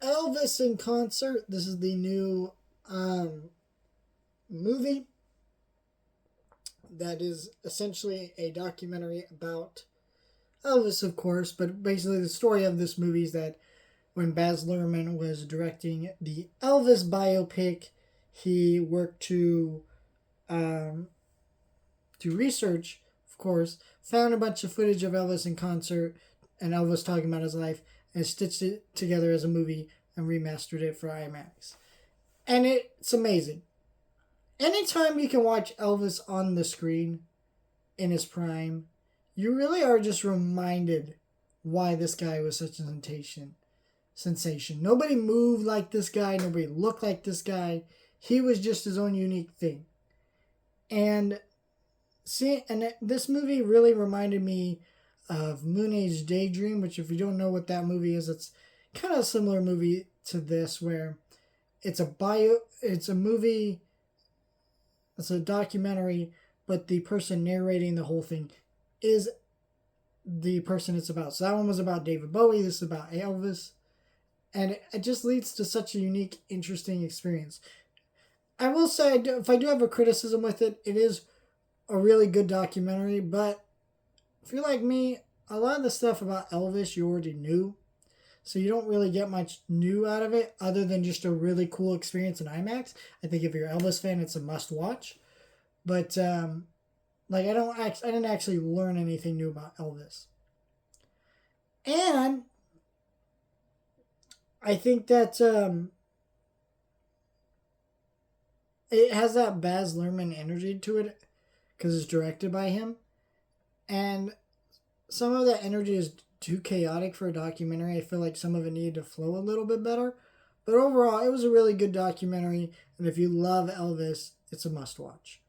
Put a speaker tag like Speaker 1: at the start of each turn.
Speaker 1: Elvis in Concert. This is the new movie that is essentially a documentary about Elvis, of course, but basically the story of this movie is that when Baz Luhrmann was directing the Elvis biopic, he worked to research, of course, found a bunch of footage of Elvis in concert and Elvis talking about his life, and stitched it together as a movie and remastered it for IMAX. And it's amazing. Anytime you can watch Elvis on the screen in his prime, you really are just reminded why this guy was such a sensation. Nobody moved like this guy, nobody looked like this guy. He was just his own unique thing. And this movie really reminded me of Moon Age Daydream, which, if you don't know what that movie is, it's kind of a similar movie to this, where it's a movie, it's a documentary, but the person narrating the whole thing is the person it's about. So that one was about David Bowie, this is about Elvis, and it just leads to such a unique, interesting experience. I will say, if I do have a criticism with it, it is a really good documentary, but if you're like me, a lot of the stuff about Elvis you already knew, so you don't really get much new out of it other than just a really cool experience in IMAX. I think if you're an Elvis fan, it's a must watch. But I didn't actually learn anything new about Elvis. And I think that it has that Baz Luhrmann energy to it because it's directed by him. And some of that energy is too chaotic for a documentary. I feel like some of it needed to flow a little bit better. But overall, it was a really good documentary. And if you love Elvis, it's a must watch.